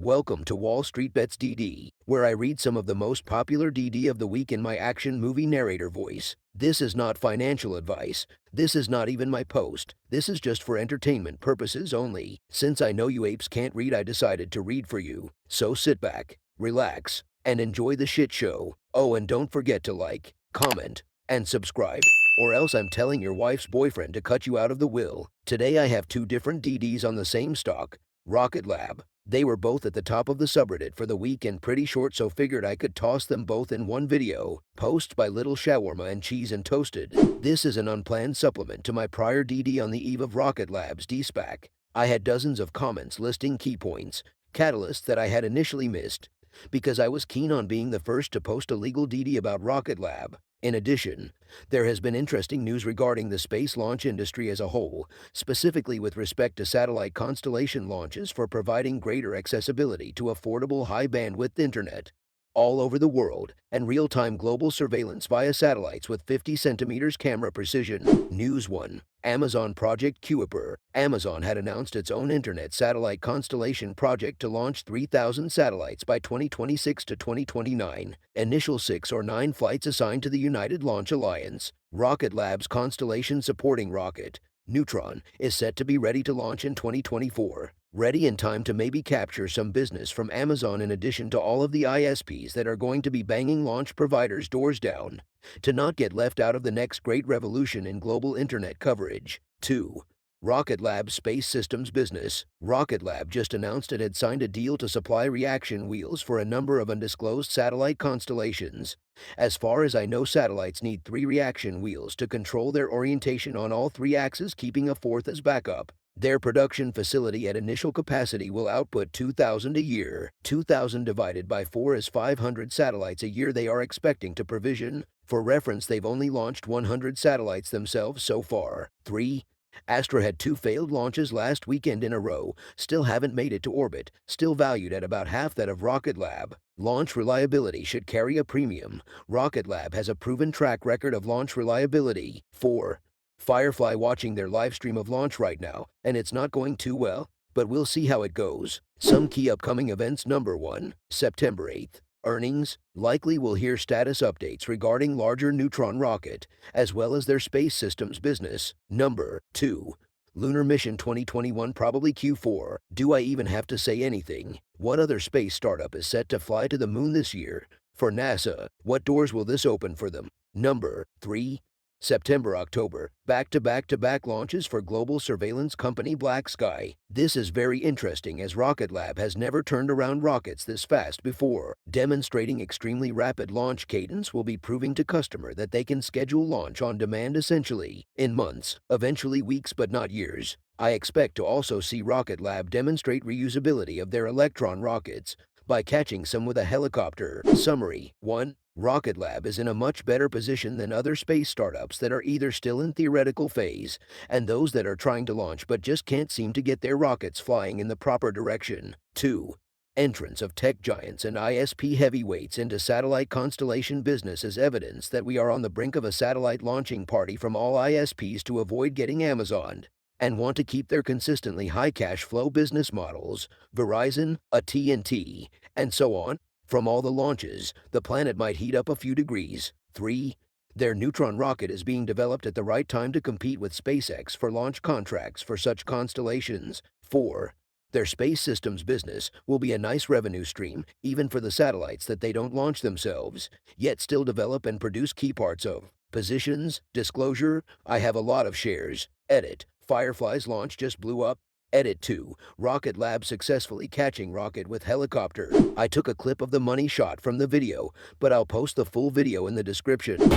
Welcome to Wall Street Bets DD, where I read some of the most popular DD of the week in my action movie narrator voice. This is not financial advice. This is not even my post. This is just for entertainment purposes only. Since I know you apes can't read, I decided to read for you. So sit back, relax, and enjoy the shit show. Oh, and don't forget to like, comment, and subscribe, or else I'm telling your wife's boyfriend to cut you out of the will. Today I have two different DDs on the same stock, Rocket Lab. They were both at the top of the subreddit for the week and pretty short, so figured I could toss them both in one video. Post by Little Shawarma and Cheese and Toasted. This is an unplanned supplement to my prior DD on the eve of Rocket Lab's D-SPAC. I had dozens of comments listing key points, catalysts that I had initially missed, because I was keen on being the first to post a legal DD about Rocket Lab. In addition, there has been interesting news regarding the space launch industry as a whole, specifically with respect to satellite constellation launches for providing greater accessibility to affordable high-bandwidth internet all over the world, and real-time global surveillance via satellites with 50 centimeters camera precision. News 1. Amazon Project Kuiper. Amazon had announced its own internet satellite constellation project to launch 3,000 satellites by 2026 to 2029. Initial 6 or 9 flights assigned to the United Launch Alliance. Rocket Lab's constellation supporting rocket, Neutron, is set to be ready to launch in 2024. Ready in time to maybe capture some business from Amazon in addition to all of the ISPs that are going to be banging launch providers' doors down to not get left out of the next great revolution in global internet coverage. 2. Rocket Lab Space Systems Business. Rocket Lab just announced it had signed a deal to supply reaction wheels for a number of undisclosed satellite constellations. As far as I know, satellites need 3 reaction wheels to control their orientation on all 3 axes, keeping a 4th as backup. Their production facility at initial capacity will output 2,000 a year. 2,000 divided by 4 is 500 satellites a year they are expecting to provision. For reference, they've only launched 100 satellites themselves so far. 3. Astra had 2 failed launches last weekend in a row, still haven't made it to orbit, still valued at about half that of Rocket Lab. Launch reliability should carry a premium. Rocket Lab has a proven track record of launch reliability. 4. Firefly watching their live stream of launch right now, and it's not going too well, but we'll see how it goes. Some key upcoming events. Number 1, September 8th. Earnings. Likely we'll hear status updates regarding larger Neutron rocket, as well as their space systems business. Number 2. Lunar Mission 2021, probably Q4. Do I even have to say anything? What other space startup is set to fly to the moon this year? For NASA, what doors will this open for them? Number 3. September-October, back-to-back-to-back launches for global surveillance company Black Sky. This is very interesting as Rocket Lab has never turned around rockets this fast before. Demonstrating extremely rapid launch cadence will be proving to customer that they can schedule launch on demand essentially in months, eventually weeks but not years. I expect to also see Rocket Lab demonstrate reusability of their Electron rockets by catching some with a helicopter. Summary 1. Rocket Lab is in a much better position than other space startups that are either still in theoretical phase and those that are trying to launch but just can't seem to get their rockets flying in the proper direction. 2. Entrance of tech giants and ISP heavyweights into satellite constellation business is evidence that we are on the brink of a satellite launching party from all ISPs to avoid getting Amazoned and want to keep their consistently high cash flow business models, Verizon, AT&T, and so on. From all the launches, the planet might heat up a few degrees. 3. Their Neutron rocket is being developed at the right time to compete with SpaceX for launch contracts for such constellations. 4. Their space systems business will be a nice revenue stream, even for the satellites that they don't launch themselves, yet still develop and produce key parts of. Positions, disclosure, I have a lot of shares. Edit, Firefly's launch just blew up. Edit 2. Rocket Lab successfully catching rocket with helicopter. I took a clip of the money shot from the video, but I'll post the full video in the description. 3, 2,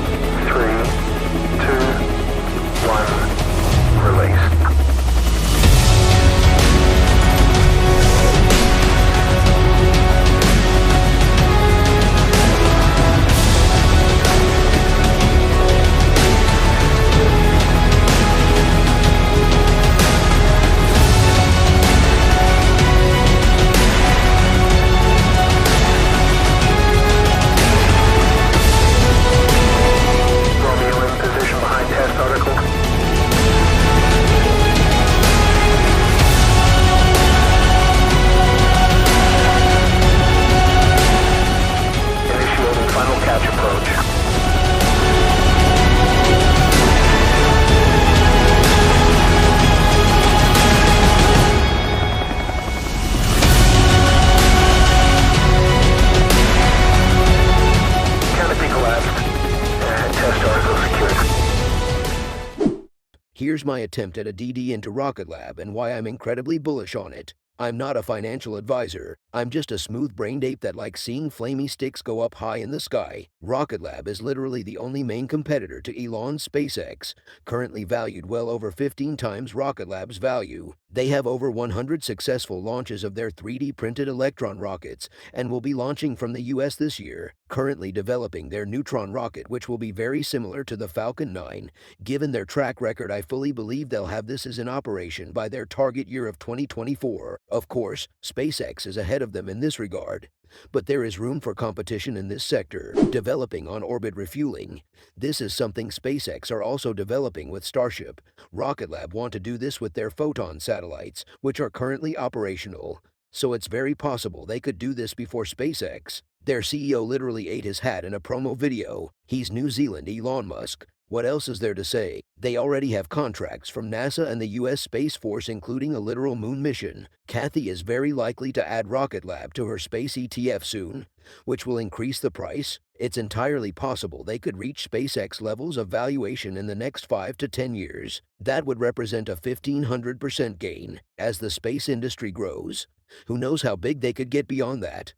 1, release. Romeo in position behind test article. Here's my attempt at a DD into Rocket Lab and why I'm incredibly bullish on it. I'm not a financial advisor. I'm just a smooth-brained ape that likes seeing flamey sticks go up high in the sky. Rocket Lab is literally the only main competitor to Elon's SpaceX, currently valued well over 15 times Rocket Lab's value. They have over 100 successful launches of their 3D printed Electron rockets and will be launching from the US this year, currently developing their Neutron rocket, which will be very similar to the Falcon 9. Given their track record, I fully believe they'll have this as in operation by their target year of 2024. Of course, SpaceX is ahead of them in this regard. But there is room for competition in this sector, developing on-orbit refueling. This is something SpaceX are also developing with Starship. Rocket Lab want to do this with their Photon satellites, which are currently operational. So it's very possible they could do this before SpaceX. Their CEO literally ate his hat in a promo video. He's New Zealand Elon Musk. What else is there to say? They already have contracts from NASA and the US Space Force, including a literal moon mission. Kathy is very likely to add Rocket Lab to her space ETF soon, which will increase the price. It's entirely possible they could reach SpaceX levels of valuation in the next 5 to 10 years. That would represent a 1,500% gain as the space industry grows. Who knows how big they could get beyond that?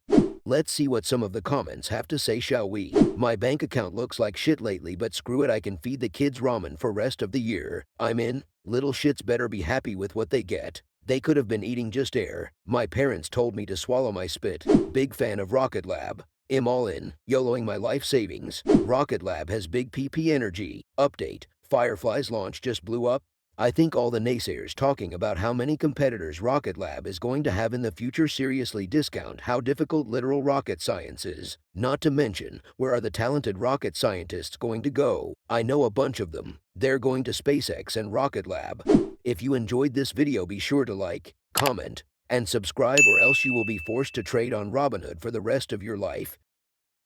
Let's see what some of the comments have to say, shall we? My bank account looks like shit lately, but screw it, I can feed the kids ramen for rest of the year. I'm in. Little shits better be happy with what they get. They could have been eating just air. My parents told me to swallow my spit. Big fan of Rocket Lab. I'm all in. YOLOing my life savings. Rocket Lab has big PP energy. Update. Firefly's launch just blew up. I think all the naysayers talking about how many competitors Rocket Lab is going to have in the future seriously discount how difficult literal rocket science is. Not to mention, where are the talented rocket scientists going to go? I know a bunch of them. They're going to SpaceX and Rocket Lab. If you enjoyed this video, be sure to like, comment, and subscribe, or else you will be forced to trade on Robinhood for the rest of your life.